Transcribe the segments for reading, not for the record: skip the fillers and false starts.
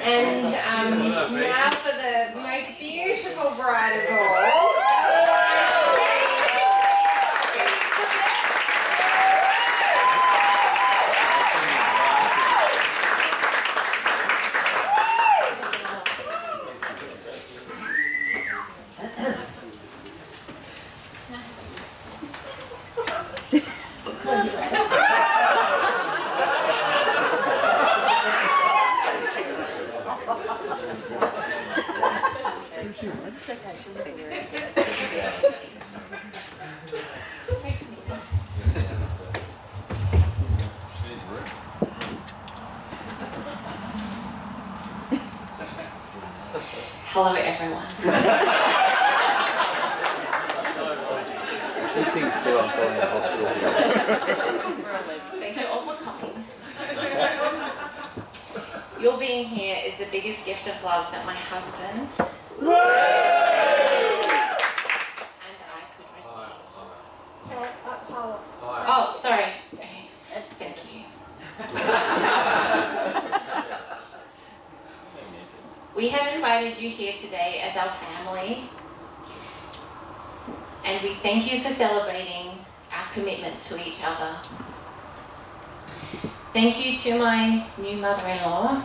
And now for the most beautiful bride of all. Hello, everyone. She seems to have gone in the hospital. Thank you all for coming. Your being here is the biggest gift of love that my husband and I could receive. Oh, sorry. Thank you. We have invited you here today as our family, and we thank you for celebrating our commitment to each other. Thank you to my new mother-in-law,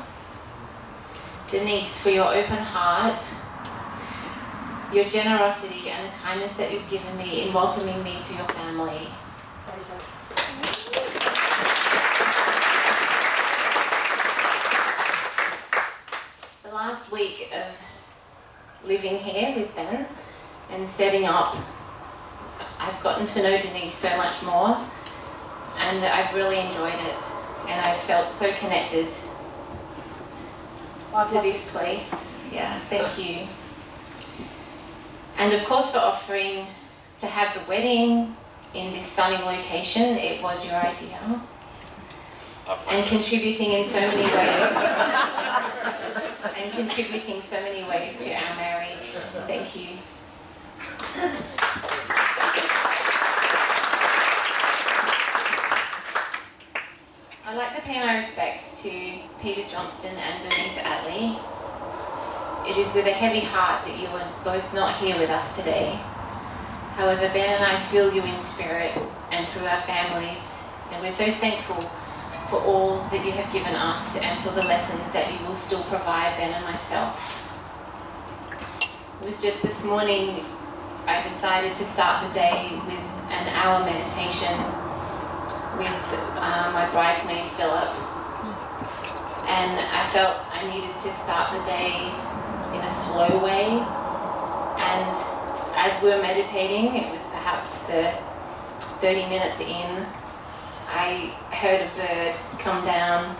Denise, for your open heart, your generosity and the kindness that you've given me in welcoming me to your family. The last week of living here with Ben and setting up, I've gotten to know Denise so much more, and I've really enjoyed it, and I've felt so connected to this place. Yeah, thank you. And of course for offering to have the wedding in this stunning location. It was your idea. And contributing in so many ways. And contributing so many ways to our marriage. Thank you. I'd like to pay my respects to Peter Johnston and Denise Atlee. It is with a heavy heart that you are both not here with us today. However, Ben and I feel you in spirit and through our families, and we're so thankful for all that you have given us and for the lessons that you will still provide Ben and myself. It was just this morning I decided to start the day with an hour meditation with my bridesmaid Philip, and I felt I needed to start the day in a slow way, and as we were meditating, it was perhaps the 30 minutes in, I heard a bird come down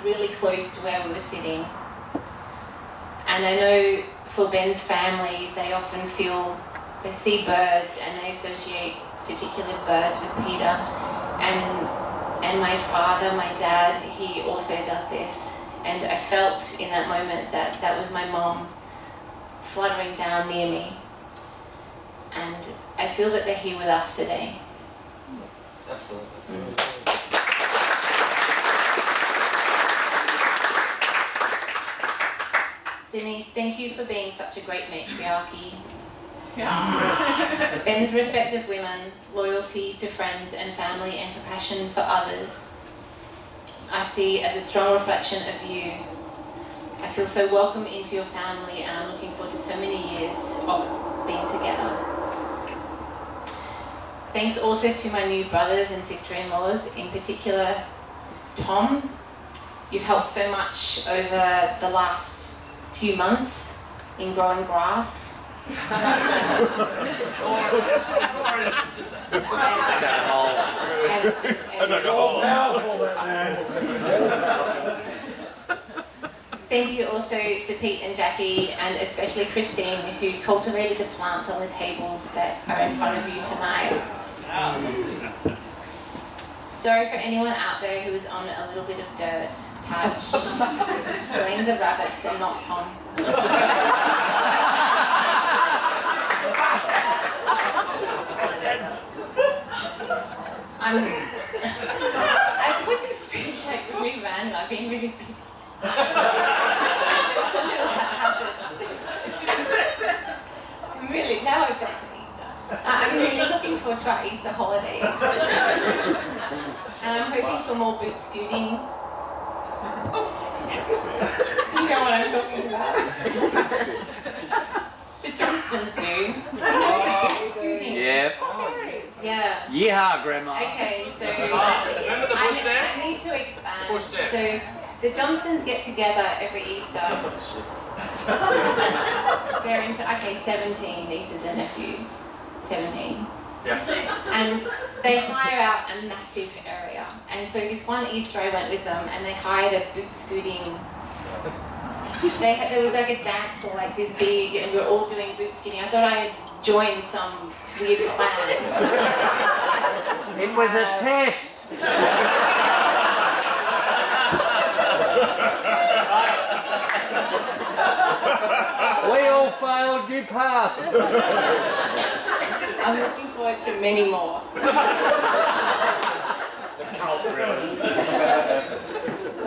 really close to where we were sitting. And I know for Ben's family, they often they see birds and they associate particular birds with Peter. And my father, my dad, he also does this. And I felt in that moment that that was my mom fluttering down near me. And I feel that they're here with us today. Absolutely. Denise, thank you for being such a great matriarchy. Ben's respect of women, loyalty to friends and family, and compassion for others, I see as a strong reflection of you. I feel so welcome into your family, and I'm looking forward to so many years of being together. Thanks also to my new brothers and sister-in-laws, in particular Tom. You've helped so much over the last few months in growing grass. Thank you also to Pete and Jackie, and especially Christine, who cultivated the plants on the tables that are in front of you tonight. Sorry for anyone out there who is on a little bit of dirt patch. Blame the rabbits and not Tom. I put this speech like really random. I've been really busy. It's a little haphazard. Really, now I've jumped to Easter. I'm really looking forward to our Easter holidays. And I'm hoping for more boot scooting. You know what I'm talking about. The Johnstons do. You know boot scooting? Yep. Yeah. Yeehaw, Grandma. Okay, so Remember the bush dance? I need to expand. Bush dance. So the Johnstons get together every Easter. They're into 17 nieces and nephews. 17. Yeah. And they hire out a massive area. And so this one Easter I went with them and they hired a boot scooting. There was like a dance floor like this big and we were all doing boot scooting. I thought I had joined some weird clan. It was a test. We all failed, you passed. I'm looking forward to many more.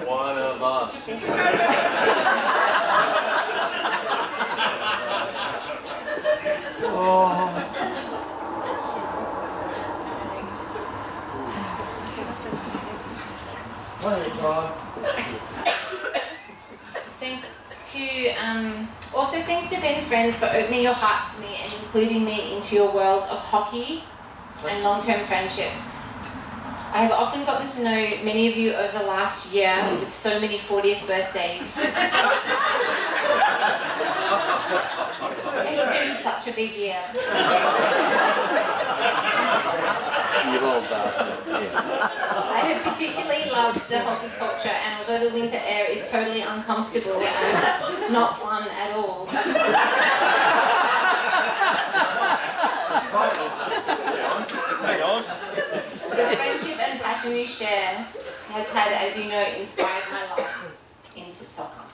One of us. Thanks to Ben Friends for opening your hearts to me and including me into your world of hockey and long-term friendships. I have often gotten to know many of you over the last year with so many 40th birthdays. It's been such a big year. You old bastards. Yeah. I have particularly loved the hockey culture, and although the winter air is totally uncomfortable and not fun at all, Hang on. the friendship and passion you share has had, as you know, inspired my life into soccer.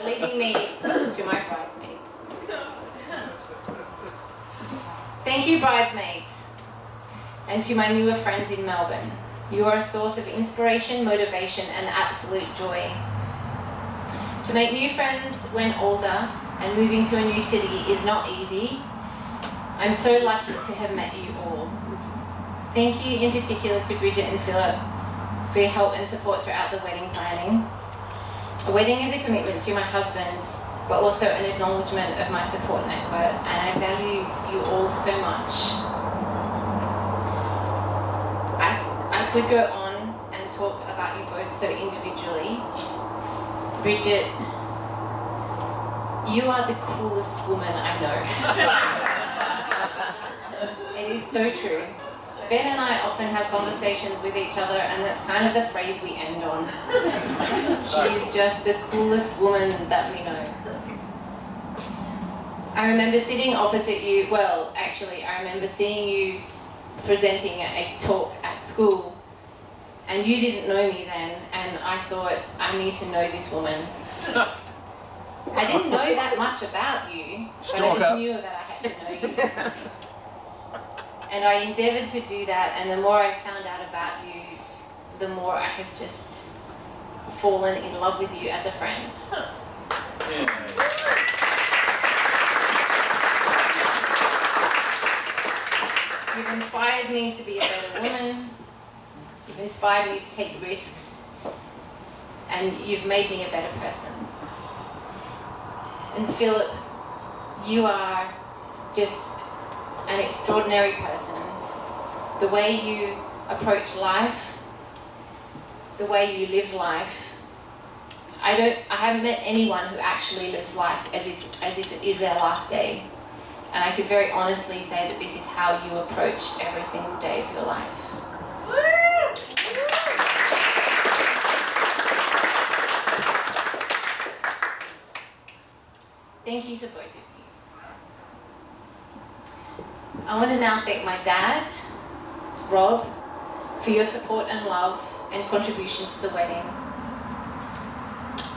Leading me to my bridesmaids. Thank you, bridesmaids, and to my newer friends in Melbourne. You are a source of inspiration, motivation, and absolute joy. To make new friends when older and moving to a new city is not easy. I'm so lucky to have met you all. Thank you in particular to Bridget and Philip for your help and support throughout the wedding planning. A wedding is a commitment to my husband, but also an acknowledgement of my support network, and I value you all so much. I could go on and talk about you both so individually. Bridget, you are the coolest woman I know. It is so true. Ben and I often have conversations with each other, and that's kind of the phrase we end on. She's just the coolest woman that we know. I remember sitting opposite you, I remember seeing you presenting a talk at school, and you didn't know me then, and I thought, I need to know this woman. I didn't know that much about you, but I just knew that I had to know you. And I endeavoured to do that, and the more I found out about you, the more I have just fallen in love with you as a friend. You've inspired me to be a better woman. You've inspired me to take risks, and you've made me a better person. And Philip, you are just an extraordinary person. The way you approach life, the way you live life. I haven't met anyone who actually lives life as if it is their last day. And I could very honestly say that this is how you approach every single day of your life. Thank you to both of you. I want to now thank my dad, Rob, for your support and love and contribution to the wedding.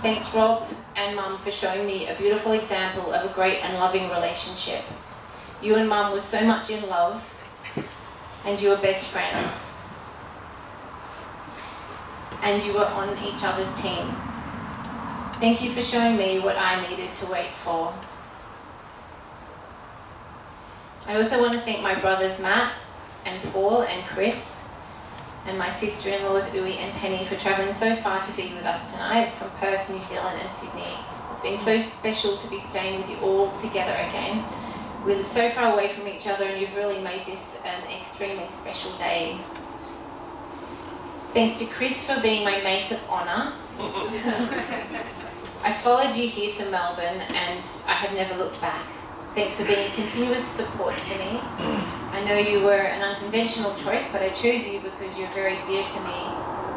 Thanks, Rob and Mum, for showing me a beautiful example of a great and loving relationship. You and Mum were so much in love, and you were best friends. And you were on each other's team. Thank you for showing me what I needed to wait for. I also want to thank my brothers Matt and Paul and Chris, and my sister-in-laws Uwe and Penny for travelling so far to be with us tonight from Perth, New Zealand and Sydney. It's been so special to be staying with you all together again. We live so far away from each other and you've really made this an extremely special day. Thanks to Chris for being my mate of honour. I followed you here to Melbourne and I have never looked back. Thanks for being a continuous support to me. I know you were an unconventional choice, but I chose you because you're very dear to me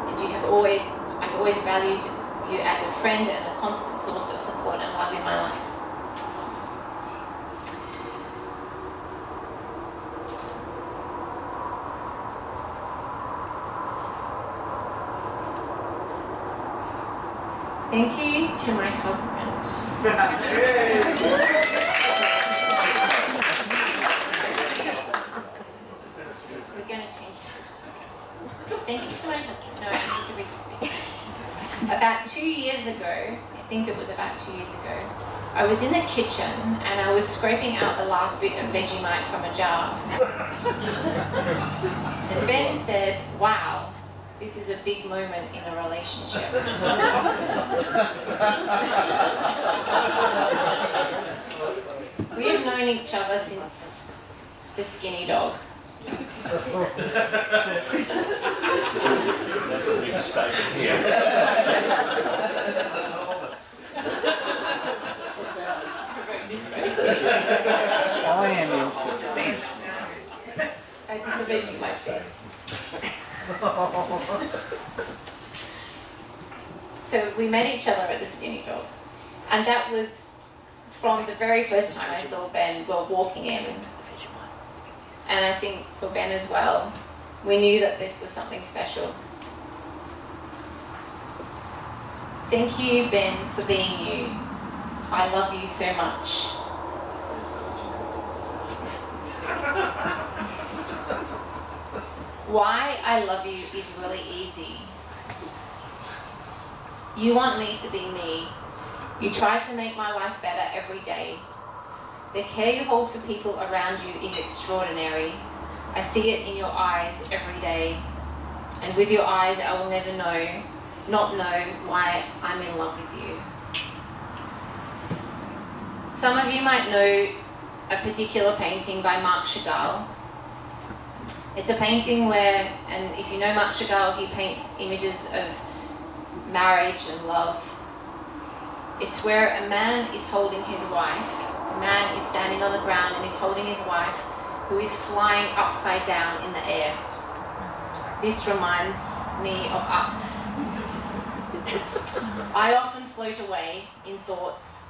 and I've always valued you as a friend and a constant source of support and love in my life. Thank you to my husband. We're going to change that. Thank you to my husband. No, I need to read this speech. About 2 years ago, I think it was about 2 years ago, I was in the kitchen and I was scraping out the last bit of Vegemite from a jar. And Ben said, "Wow, this is a big moment in a relationship." We have known each other since the skinny dog. That's a big statement here. That's enormous. I am in suspense. I did the Vegemite thing. So we met each other at the Skinny Dog, and that was from the very first time I saw Ben walking in. And I think for Ben as well, we knew that this was something special. Thank you, Ben, for being you. I love you so much. Why I love you is really easy. You want me to be me. You try to make my life better every day. The care you hold for people around you is extraordinary. I see it in your eyes every day. And with your eyes, I will never not know why I'm in love with you. Some of you might know a particular painting by Marc Chagall. It's a painting where, and if you know Marc Chagall, he paints images of marriage and love. It's where a man is holding his wife. A man is standing on the ground and is holding his wife, who is flying upside down in the air. This reminds me of us. I often float away in thoughts,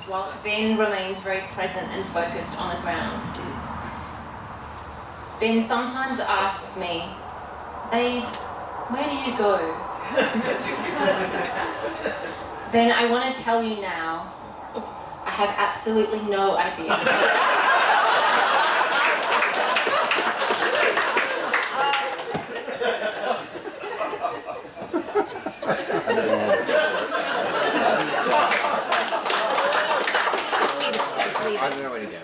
whilst Ben remains very present and focused on the ground. Ben sometimes asks me, "Babe, where do you go?" Ben, I want to tell you now, I have absolutely no idea. I don't know where to go.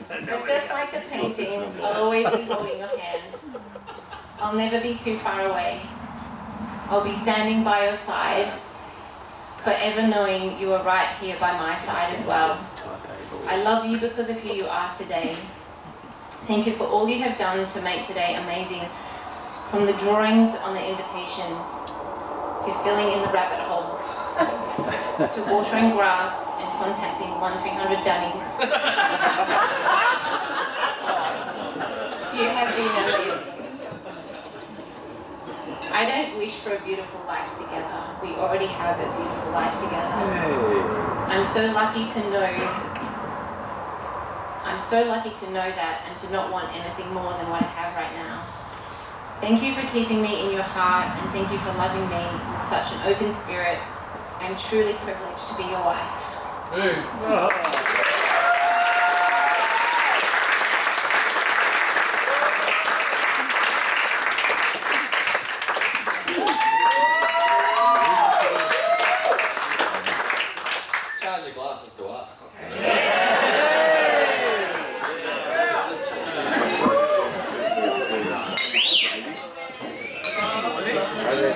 But just like the painting, I'll always be holding your hand. I'll never be too far away. I'll be standing by your side, forever knowing you are right here by my side as well. I love you because of who you are today. Thank you for all you have done to make today amazing, from the drawings on the invitations, to filling in the rabbit holes, to watering grass and contacting 1-300 Dunnies. You have been amazing. I don't wish for a beautiful life together. We already have a beautiful life together. I'm so lucky to know that and to not want anything more than what I have right now. Thank you for keeping me in your heart and thank you for loving me with such an open spirit. I'm truly privileged to be your wife. charge your glasses to us. Okay.